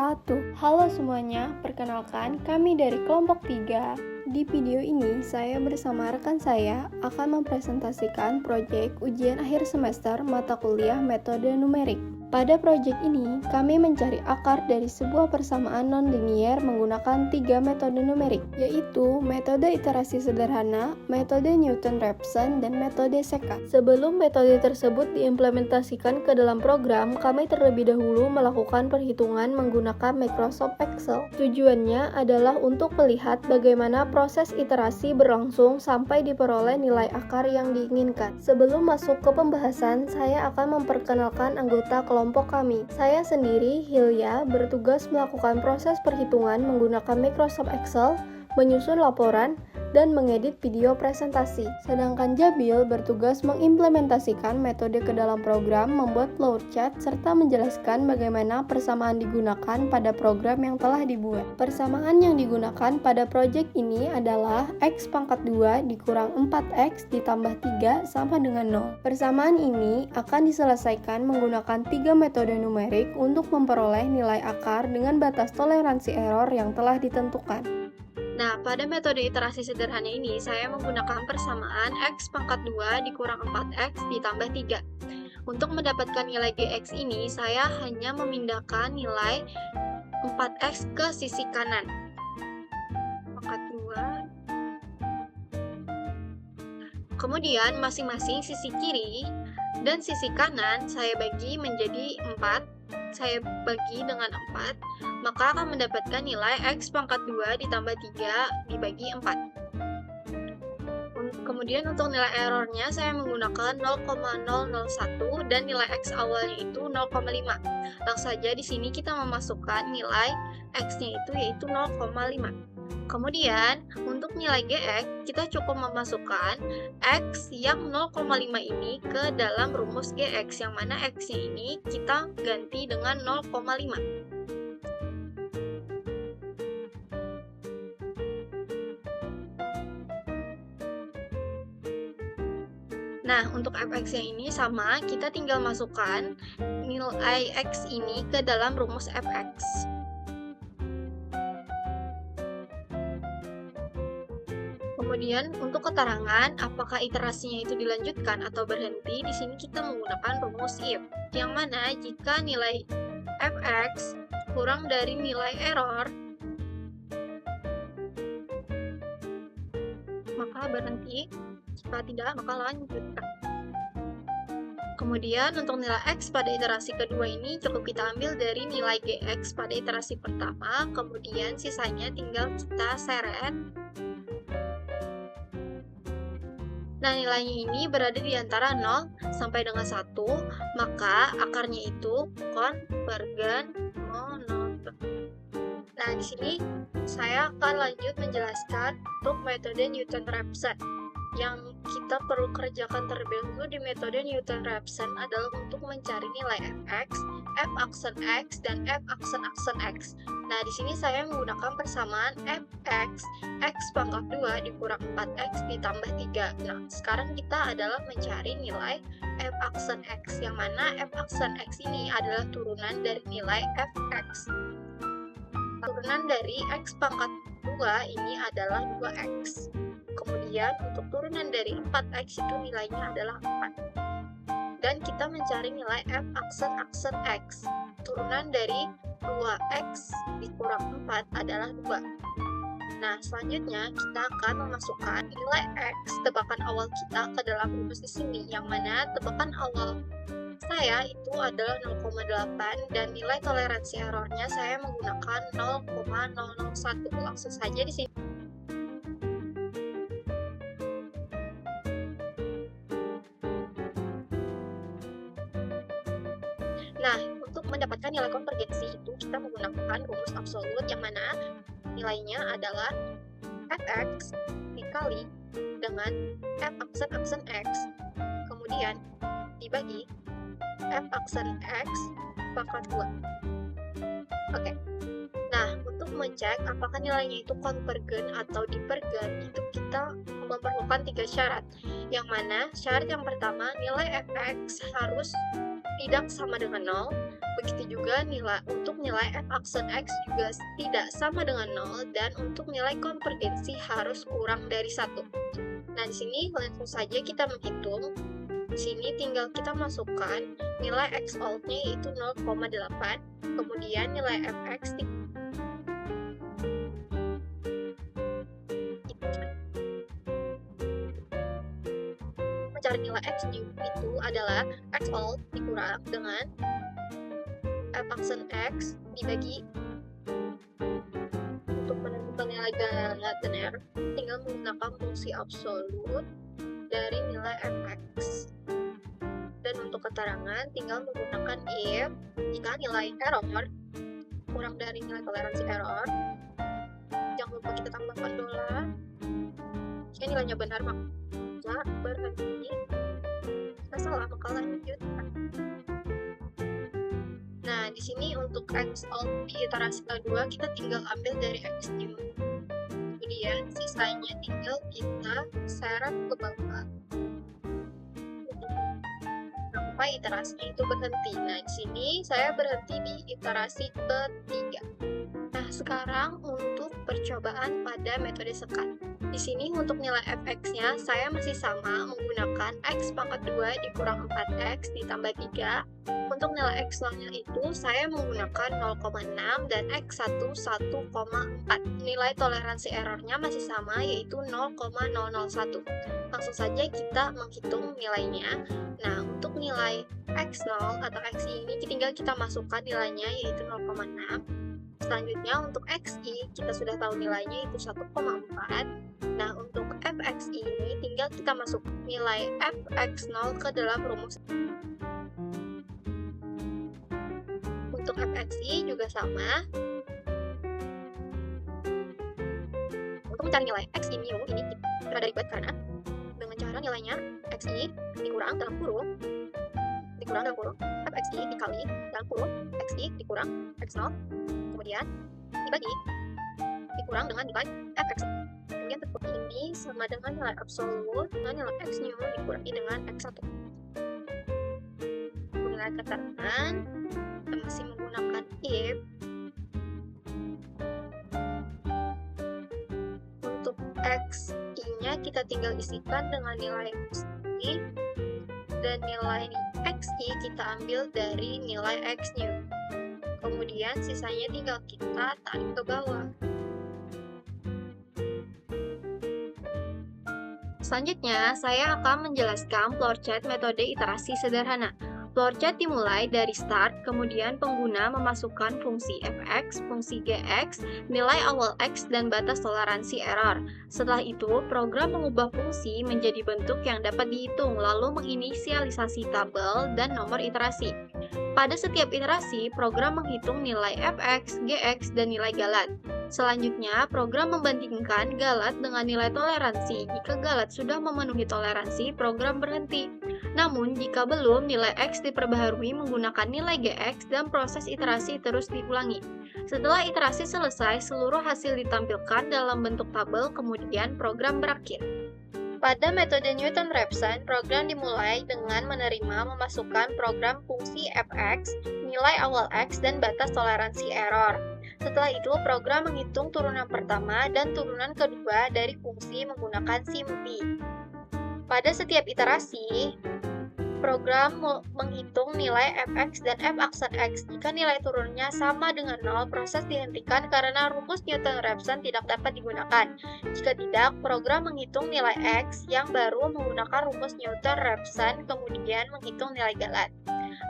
wabarakatuh. Halo semuanya, perkenalkan kami dari kelompok 3. Di video ini, saya bersama rekan saya akan mempresentasikan proyek ujian akhir semester mata kuliah metode numerik. Pada proyek ini, kami mencari akar dari sebuah persamaan non-linier menggunakan 3 metode numerik, yaitu metode iterasi sederhana, metode Newton-Raphson, dan metode Sekar. Sebelum metode tersebut diimplementasikan ke dalam program, kami terlebih dahulu melakukan perhitungan menggunakan Microsoft Excel. Tujuannya adalah untuk melihat bagaimana proses iterasi berlangsung sampai diperoleh nilai akar yang diinginkan. Sebelum masuk ke pembahasan, saya akan memperkenalkan anggota kelompok kami. Saya sendiri, Hilya, bertugas melakukan proses perhitungan menggunakan Microsoft Excel, menyusun laporan, dan mengedit video presentasi. Sedangkan Jabil bertugas mengimplementasikan metode ke dalam program, membuat flowchart, serta menjelaskan bagaimana persamaan digunakan pada program yang telah dibuat. Persamaan yang digunakan pada proyek ini adalah X pangkat 2 dikurang 4X ditambah 3 sama dengan 0. Persamaan ini akan diselesaikan menggunakan 3 metode numerik untuk memperoleh nilai akar dengan batas toleransi error yang telah ditentukan. Nah, pada metode iterasi sederhana ini, saya menggunakan persamaan X pangkat 2 dikurang 4X ditambah 3. Untuk mendapatkan nilai Gx ini, saya hanya memindahkan nilai 4X ke sisi kanan. Pangkat 2. Kemudian, masing-masing sisi kiri dan sisi kanan saya bagi menjadi 4. Saya bagi dengan 4, maka akan mendapatkan nilai X pangkat 2 ditambah 3 dibagi 4. Kemudian untuk nilai errornya saya menggunakan 0,001 dan nilai X awalnya itu 0,5. Langsung saja di sini kita memasukkan nilai X-nya itu yaitu 0,5. Kemudian, untuk nilai Gx, kita cukup memasukkan X yang 0,5 ini ke dalam rumus Gx, yang mana X-nya ini kita ganti dengan 0,5. Nah, untuk fx-nya ini sama, kita tinggal masukkan nilai X ini ke dalam rumus fx. Kemudian untuk keterangan apakah iterasinya itu dilanjutkan atau berhenti, di sini kita menggunakan rumus if, yang mana jika nilai fx kurang dari nilai error, maka berhenti, jika tidak maka lanjutkan. Kemudian untuk nilai X pada iterasi kedua ini cukup kita ambil dari nilai Gx pada iterasi pertama, kemudian sisanya tinggal kita seret. Nah, nilainya ini berada di antara 0 sampai dengan 1, maka akarnya itu konvergen monoton. Nah, di sini saya akan lanjut menjelaskan untuk metode Newton-Raphson. Yang kita perlu kerjakan terlebih dahulu di metode Newton-Raphson adalah untuk mencari nilai fx, f aksen x, dan f aksen x. Nah, di sini saya menggunakan persamaan fx, x pangkat 2 dikurang 4x ditambah 3. Nah, sekarang kita adalah mencari nilai f aksen x, yang mana f aksen x ini adalah turunan dari nilai fx. Turunan dari x pangkat 2 ini adalah 2x. Kemudian untuk turunan dari 4x itu nilainya adalah 4. Dan kita mencari nilai f aksen x. Turunan dari 2x dikurang 4 adalah 2. Nah, selanjutnya kita akan memasukkan nilai x tebakan awal kita ke dalam rumus di sini, yang mana tebakan awal saya itu adalah 0,8 dan nilai toleransi errornya saya menggunakan 0,001. Langsung saja di sini. Nah, untuk mendapatkan nilai konvergensi itu kita menggunakan rumus absolut, yang mana nilainya adalah fx dikali dengan f aksen x, kemudian dibagi f aksen x pangkat 2. Oke. Nah, untuk mengecek apakah nilainya itu konvergen atau divergen, itu kita memerlukan 3 syarat. Yang mana syarat yang pertama, nilai fx harus tidak sama dengan 0. Begitu juga untuk nilai f aksen x juga tidak sama dengan 0, dan untuk nilai konvergensi harus kurang dari 1. Nah, di sini langsung saja kita menghitung. Di sini tinggal kita masukkan nilai x out-nya yaitu 0,8, kemudian nilai fx mencari nilai x new itu adalah x out dikurang dengan f aksen x dibagi. Untuk menentukan nilai galat dan r, tinggal menggunakan fungsi absolut dari nilai fx. Dan untuk keterangan, tinggal menggunakan if jika nilai error kurang dari nilai toleransi error. Jangan lupa kita tambahkan $. Jika nilainya benar, maka berhenti. Jika salah, maka lanjut. Nah, di sini untuk x out di iterasi kedua kita tinggal ambil dari x new. Kemudian sisanya tinggal kita seret ke bawah sampai iterasinya itu berhenti. Nah, di sini saya berhenti di iterasi ketiga. Nah, sekarang untuk percobaan pada metode sekat. Di sini untuk nilai fx-nya saya masih sama menggunakan x pangkat 2 dikurang 4x ditambah 3. Untuk nilai x nya itu saya menggunakan 0,6 dan x1 1,4. Nilai toleransi errornya masih sama yaitu 0,001. Langsung saja kita menghitung nilainya. Nah, untuk nilai x0 atau xi ini tinggal kita masukkan nilainya yaitu 0,6. Selanjutnya untuk xi kita sudah tahu nilainya itu 1,4. Nah, untuk fxi ini tinggal kita masuk nilai fx0 ke dalam rumus. Untuk fxi juga sama. Untuk mencari nilai xi new ini kita derivate karena dengan cara nilainya xi dikurang dalam kurung fxi dikali dalam kurung xi dikurang x0, kemudian dibagi dikurang dengan nilai fxi. Kemudian seperti ini sama dengan nilai absolut dengan nilai x new dikurangi dengan x1. Nilai keterangan kita masih menggunakan if. Untuk xi-nya kita tinggal isikan dengan nilai xi, dan nilai xi kita ambil dari nilai x new. Kemudian sisanya tinggal kita tarik ke bawah. Selanjutnya, saya akan menjelaskan flowchart metode iterasi sederhana. Flowchart dimulai dari start, kemudian pengguna memasukkan fungsi fx, fungsi gx, nilai awal x, dan batas toleransi error. Setelah itu, program mengubah fungsi menjadi bentuk yang dapat dihitung, lalu menginisialisasi tabel dan nomor iterasi. Pada setiap iterasi, program menghitung nilai fx, gx, dan nilai galat. Selanjutnya, program membandingkan galat dengan nilai toleransi. Jika galat sudah memenuhi toleransi, program berhenti. Namun, jika belum, nilai x diperbaharui menggunakan nilai gx dan proses iterasi terus diulangi. Setelah iterasi selesai, seluruh hasil ditampilkan dalam bentuk tabel, kemudian program berakhir. Pada metode Newton-Raphson, program dimulai dengan menerima memasukkan program fungsi fx, nilai awal x, dan batas toleransi error. Setelah itu, program menghitung turunan pertama dan turunan kedua dari fungsi menggunakan SIMP. Pada setiap iterasi, program menghitung nilai fx dan f aksen x. Jika nilai turunnya sama dengan 0, proses dihentikan karena rumus Newton-Raphson tidak dapat digunakan. Jika tidak, program menghitung nilai x yang baru menggunakan rumus Newton-Raphson, kemudian menghitung nilai galat.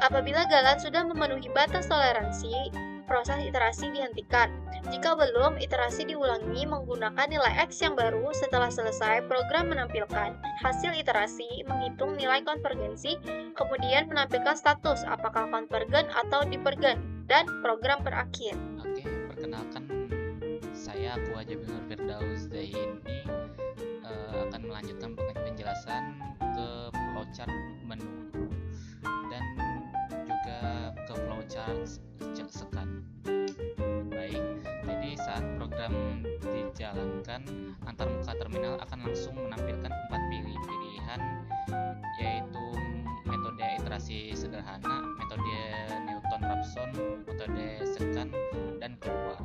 Apabila galat sudah memenuhi batas toleransi, proses iterasi dihentikan. Jika belum, iterasi diulangi menggunakan nilai x yang baru. Setelah selesai, program menampilkan hasil iterasi, menghitung nilai konvergensi, kemudian menampilkan status apakah konvergen atau divergen, dan program berakhir. Oke, perkenalkan saya Aqua Jabir Firdaus Zaini akan melanjutkan penjelasan ke flowchart menu dan juga ke flowchart sekat. Baik, jadi saat program dijalankan, antarmuka terminal akan langsung menampilkan 4 pilihan, yaitu metode iterasi sederhana, rapson, metode scan, dan keluar.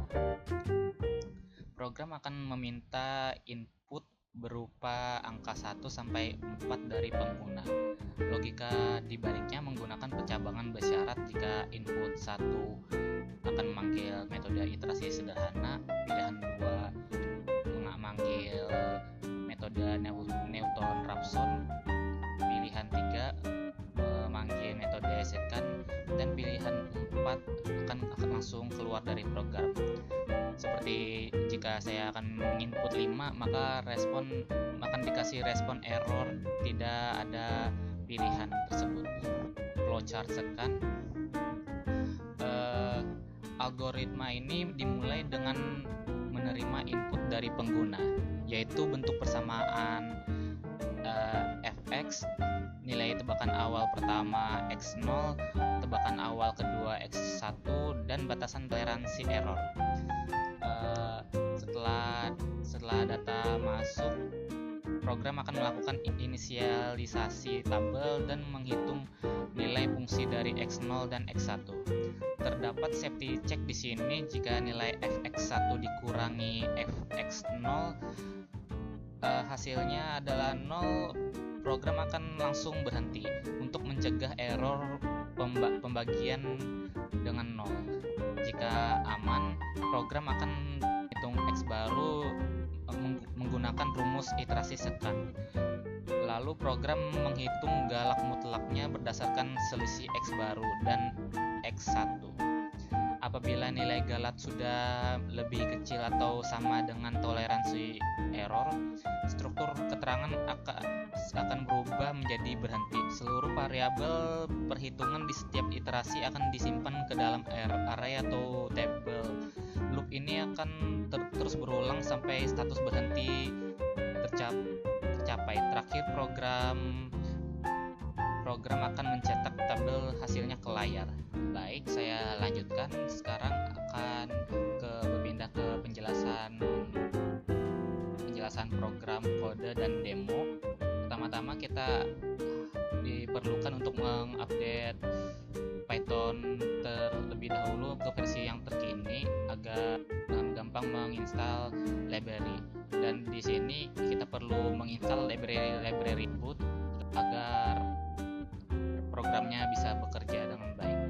Program akan meminta input berupa angka 1 sampai 4 dari pengguna. Logika dibaliknya menggunakan pencabangan bersyarat. Jika input 1 akan memanggil metode iterasi sederhana, pilihan 2 memanggil metode Newton-Raphson, pilihan 3 memanggil metode scan, dan pilihan 4 akan langsung keluar dari program. Seperti jika saya akan menginput 5, maka akan dikasih respon error, tidak ada pilihan tersebut. Flowchart scan. Algoritma ini dimulai dengan menerima input dari pengguna, yaitu bentuk persamaan fx, nilai tebakan awal pertama x0, tebakan awal kedua x1, dan batasan toleransi error. Setelah data masuk, program akan melakukan inisialisasi tabel dan menghitung nilai fungsi dari x0 dan x1. Terdapat safety check di sini. Jika nilai fx1 dikurangi fx0 hasilnya adalah 0, program akan langsung berhenti untuk mencegah error pembagian dengan 0. Jika aman, program akan hitung x baru menggunakan rumus iterasi scan. Lalu program menghitung galak mutlaknya berdasarkan selisih x baru dan x1. Apabila nilai galat sudah lebih kecil atau sama dengan toleransi error, struktur keterangan akan berubah menjadi berhenti. Seluruh variabel perhitungan di setiap iterasi akan disimpan ke dalam array atau tabel. Loop ini akan terus berulang sampai status berhenti tercapai. Terakhir, program akan mencetak tabel hasilnya ke layar. Baik, saya lanjutkan. Sekarang akan berpindah ke penjelasan program, kode, dan demo. Pertama-tama kita diperlukan untuk mengupdate Python terlebih dahulu ke versi yang terkini agar gampang menginstal library. Dan di sini kita perlu menginstal library boot agar programnya bisa bekerja dengan baik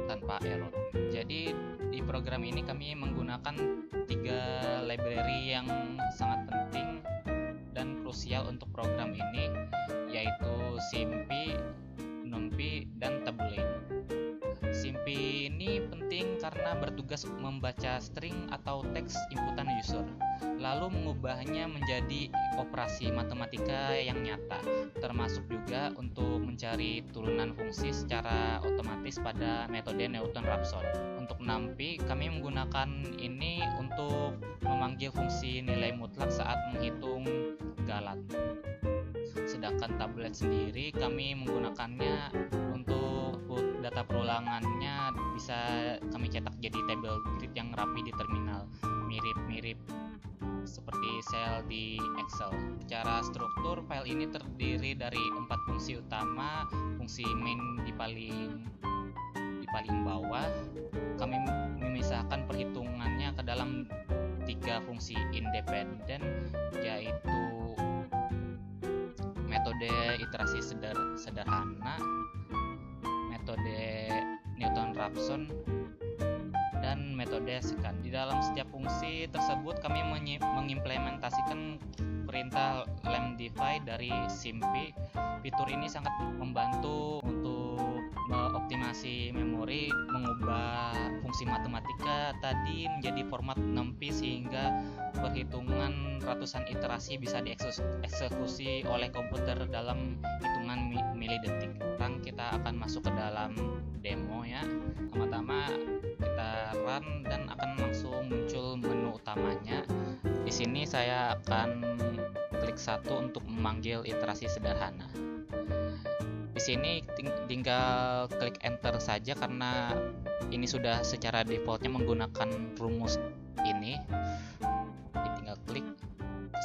tanpa error. Jadi di program ini kami menggunakan 3 library yang sangat penting dan krusial untuk program ini, yaitu SIMPy, NumPy, dan Tabulate. SIMPy ini penting karena bertugas membaca string atau teks inputan user, lalu mengubahnya menjadi operasi matematika yang nyata, termasuk juga untuk mencari turunan fungsi secara otomatis pada metode Newton-Raphson. Untuk NumPy, kami menggunakan ini untuk memanggil fungsi nilai mutlak saat menghitung galat. Sedangkan Tabulate sendiri kami menggunakannya untuk data perulangannya bisa kami cetak jadi tabel grid yang rapi di terminal, mirip-mirip seperti sel di Excel. Secara struktur, file ini terdiri dari 4 fungsi utama. Fungsi main di paling bawah. Kami memisahkan perhitungannya ke dalam 3 fungsi independen, yaitu metode iterasi sederhana, metode Newton-Raphson, dan metode scan. Di dalam setiap fungsi tersebut kami mengimplementasikan perintah lamdify dari SIMPy. Fitur ini sangat membantu untuk mengoptimasi memori, mengubah fungsi matematika tadi menjadi format NumPy sehingga perhitungan ratusan iterasi bisa dieksekusi oleh komputer dalam hitungan milidetik. Sekarang kita akan masuk ke dalam demo ya. Pertama kita run dan akan langsung muncul menu utamanya. Di sini saya akan klik 1 untuk memanggil iterasi sederhana. Di sini tinggal klik enter saja karena ini sudah secara defaultnya menggunakan rumus ini. Tinggal klik,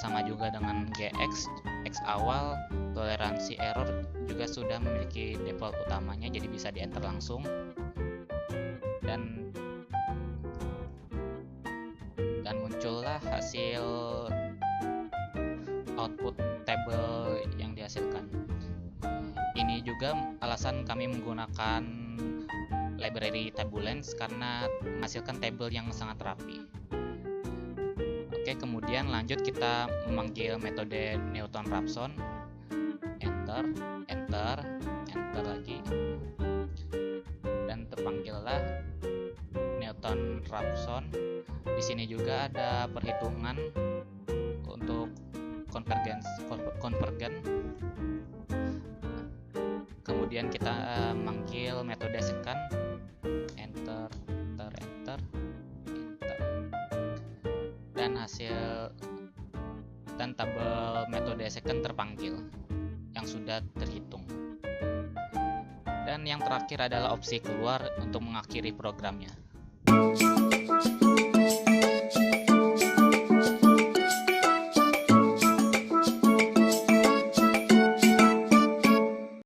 sama juga dengan GX, X awal, toleransi error juga sudah memiliki default utamanya, jadi bisa di enter langsung. muncullah hasil output table yang dihasilkan. Ini juga alasan kami menggunakan library Tabulence karena menghasilkan table yang sangat rapi. Oke, kemudian lanjut kita memanggil metode Newton-Raphson. Enter, enter, enter lagi. Dan terpanggillah Newton-Raphson. Di sini juga ada perhitungan untuk konvergen. Kemudian kita manggil metode secant. Enter, enter, enter, enter. Dan hasil dan tabel metode secant terpanggil yang sudah terhitung. Dan yang terakhir adalah opsi keluar untuk mengakhiri programnya.